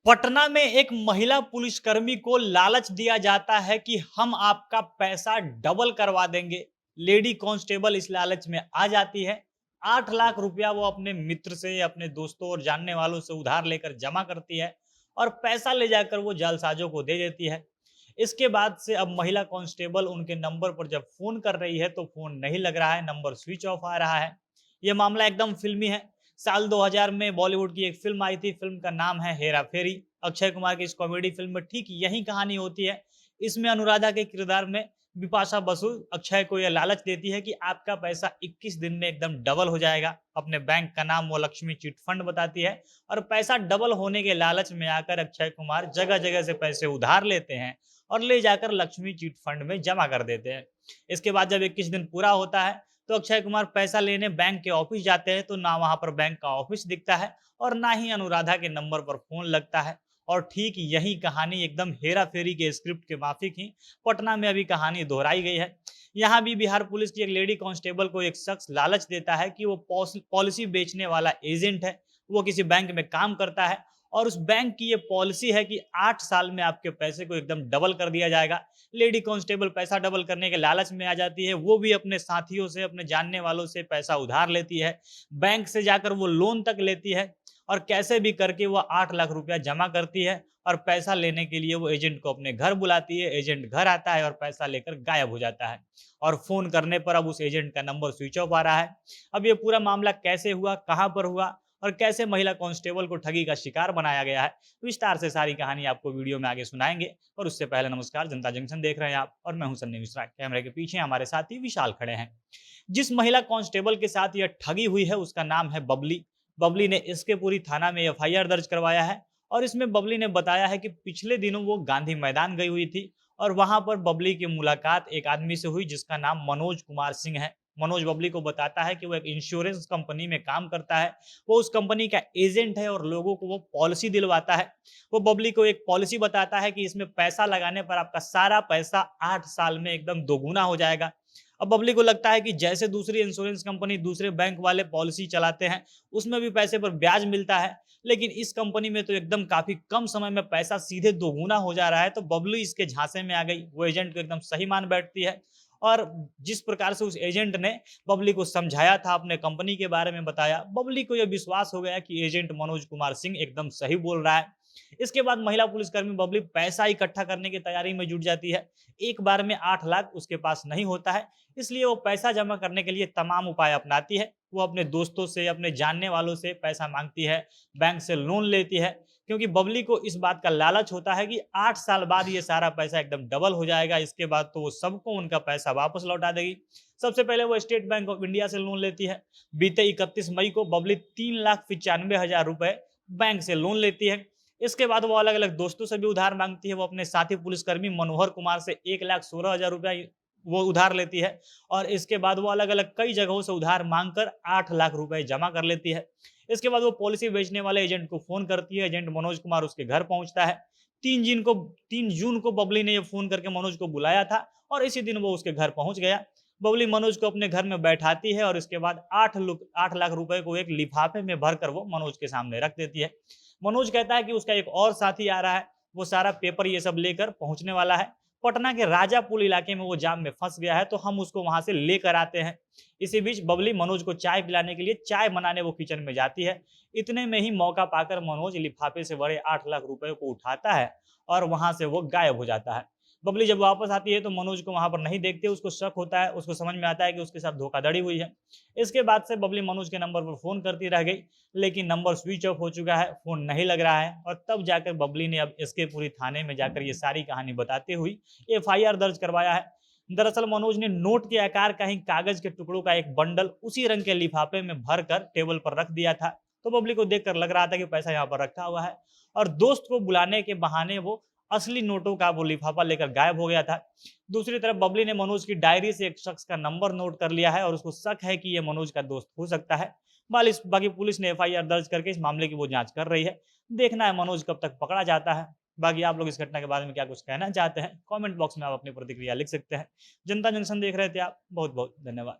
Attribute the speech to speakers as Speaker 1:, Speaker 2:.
Speaker 1: पटना में एक महिला पुलिसकर्मी को लालच दिया जाता है कि हम आपका पैसा डबल करवा देंगे। लेडी कांस्टेबल इस लालच में आ जाती है। 8 लाख रुपया वो अपने मित्र से, अपने दोस्तों और जानने वालों से उधार लेकर जमा करती है और पैसा ले जाकर वो जालसाजों को दे देती है। इसके बाद से अब महिला कांस्टेबल उनके नंबर पर जब फोन कर रही है तो फोन नहीं लग रहा है, नंबर स्विच ऑफ आ रहा है। यह मामला एकदम फिल्मी है। साल 2000 में बॉलीवुड की एक फिल्म आई थी, फिल्म का नाम है हेरा फेरी। अक्षय कुमार की इस कॉमेडी फिल्म में ठीक यही कहानी होती है। इसमें अनुराधा के किरदार में बिपाशा बसु अक्षय को यह लालच देती है कि आपका पैसा 21 दिन में एकदम डबल हो जाएगा। अपने बैंक का नाम वो लक्ष्मी चिट फंड बताती है और पैसा डबल होने के लालच में आकर अक्षय कुमार जगह जगह से पैसे उधार लेते हैं और ले जाकर लक्ष्मी चिट फंड में जमा कर देते हैं। इसके बाद जब 21 दिन पूरा होता है तो अक्षय कुमार पैसा लेने बैंक के ऑफिस जाते हैं तो ना वहां पर बैंक का ऑफिस दिखता है और ना ही अनुराधा के नंबर पर फोन लगता है। और ठीक यही कहानी एकदम हेरा फेरी के स्क्रिप्ट के माफिक ही पटना में अभी कहानी दोहराई गई है। यहाँ भी बिहार पुलिस की एक लेडी कांस्टेबल को एक शख्स लालच देता है कि वो पॉलिसी बेचने वाला एजेंट है, वो किसी बैंक में काम करता है और उस बैंक की ये पॉलिसी है कि 8 साल में आपके पैसे को एकदम डबल कर दिया जाएगा। लेडी कांस्टेबल पैसा डबल करने के लालच में आ जाती है, वो भी अपने साथियों से, अपने जानने वालों से पैसा उधार लेती है, बैंक से जाकर वो लोन तक लेती है और कैसे भी करके वो 8 लाख रुपया जमा करती है और पैसा लेने के लिए वो एजेंट को अपने घर बुलाती है। एजेंट घर आता है और पैसा लेकर गायब हो जाता है और फोन करने पर अब उस एजेंट का नंबर स्विच ऑफ आ रहा है। अब ये पूरा मामला कैसे हुआ, कहां पर हुआ और कैसे महिला कांस्टेबल को ठगी का शिकार बनाया गया है, विस्तार से सारी कहानी आपको वीडियो में आगे सुनाएंगे। और उससे पहले नमस्कार, जनता जंक्शन देख रहे हैं आप और मैं हूं सन्नी मिश्रा। कैमरे के पीछे हमारे साथी विशाल खड़े हैं। जिस महिला कांस्टेबल के साथ यह ठगी हुई है उसका नाम है बबली। बबली ने इसके पूरी थाना में एफआईआर दर्ज करवाया है और इसमें बबली ने बताया है कि पिछले दिनों वो गांधी मैदान गई हुई थी और वहां पर बबली की मुलाकात एक आदमी से हुई जिसका नाम मनोज कुमार सिंह है। मनोज बबली को बताता है कि वो एक इंश्योरेंस कंपनी में काम करता है, वो उस कंपनी का एजेंट है और लोगों को वो पॉलिसी दिलवाता है। वो बबली को एक पॉलिसी बताता है कि इसमें पैसा लगाने पर आपका सारा पैसा 8 साल में एकदम दोगुना हो जाएगा। अब बबली को लगता है कि जैसे दूसरी इंश्योरेंस कंपनी, दूसरे बैंक वाले पॉलिसी चलाते हैं उसमें भी पैसे पर ब्याज मिलता है, लेकिन इस कंपनी में तो एकदम काफी कम समय में पैसा सीधे दोगुना हो जा रहा है। तो बबली इसके झांसे में आ गई, वो एजेंट को एकदम सही मान बैठती है और जिस प्रकार से उस एजेंट ने बबली को समझाया था, अपने कंपनी के बारे में बताया, बबली को यह विश्वास हो गया कि एजेंट मनोज कुमार सिंह एकदम सही बोल रहा है। इसके बाद महिला पुलिसकर्मी बबली पैसा इकट्ठा करने की तैयारी में जुट जाती है। एक बार में 8 लाख उसके पास नहीं होता है, इसलिए वो पैसा जमा करने के लिए तमाम उपाय अपनाती है। वो अपने दोस्तों से, अपने जानने वालों से पैसा मांगती है, बैंक से लोन लेती है, क्योंकि बबली को इस बात का लालच होता है कि 8 साल बाद ये सारा पैसा एकदम डबल हो जाएगा। इसके बाद तो वो सबको उनका पैसा वापस लौटा देगी। सबसे पहले वो स्टेट बैंक ऑफ इंडिया से लोन लेती है। बीते 31 मई को बबली 3,95,000 रुपए बैंक से लोन लेती है। इसके बाद वो अलग अलग दोस्तों से भी उधार मांगती है। वो अपने साथी पुलिसकर्मी मनोहर कुमार से 1,16,000 रुपया वो उधार लेती है और इसके बाद वो अलग अलग कई जगहों से उधार मांगकर 8 लाख रुपए जमा कर लेती है। इसके बाद वो पॉलिसी बेचने वाले एजेंट को फोन करती है। एजेंट मनोज कुमार उसके घर पहुंचता है। 3 जून को बबली ने ये फोन करके मनोज को बुलाया था और इसी दिन वो उसके घर पहुंच गया। बबली मनोज को अपने घर में बैठाती है और इसके बाद 8 लाख रुपए को एक लिफाफे में भरकर वो मनोज के सामने रख देती है। मनोज कहता है कि उसका एक और साथी आ रहा है, वो सारा पेपर ये सब लेकर पहुंचने वाला है। पटना के राजापुर इलाके में वो जाम में फंस गया है, तो हम उसको वहां से लेकर आते हैं। इसी बीच बबली मनोज को चाय पिलाने के लिए चाय बनाने वो किचन में जाती है। इतने में ही मौका पाकर मनोज लिफाफे से बड़े 8 लाख रुपए को उठाता है और वहां से वो गायब हो जाता है। बबली जब वापस आती है तो मनोज को वहां पर नहीं देखते, उसको शक होता है, उसको समझ में आता है कि उसके साथ धोखाधड़ी हुई है। इसके बाद से बबली मनोज के नंबर पर फोन करती रह गई, लेकिन नंबर स्विच ऑफ हो चुका है, फोन नहीं लग रहा है और तब जाकर बबली ने अब इसके पूरी थाने में जाकर ये सारी कहानी बताते हुई एफआईआर दर्ज करवाया है। दरअसल मनोज ने नोट के आकार का ही कागज के टुकड़ों का एक बंडल उसी रंग के लिफाफे में भरकर टेबल पर रख दिया था। तो बबली को देखकर लग रहा था कि पैसा यहाँ पर रखा हुआ है और दोस्त को बुलाने के बहाने वो असली नोटों का वो लिफाफा लेकर गायब हो गया था। दूसरी तरफ बबली ने मनोज की डायरी से एक शख्स का नंबर नोट कर लिया है और उसको शक है कि ये मनोज का दोस्त हो सकता है। बाकी पुलिस ने एफआईआर दर्ज करके इस मामले की वो जांच कर रही है। देखना है मनोज कब तक पकड़ा जाता है। बाकी आप लोग इस घटना के बारे में क्या कुछ कहना चाहते हैं, कमेंट बॉक्स में आप अपनी प्रतिक्रिया लिख सकते हैं। जनता जंक्शन देख रहे थे आप, बहुत बहुत धन्यवाद।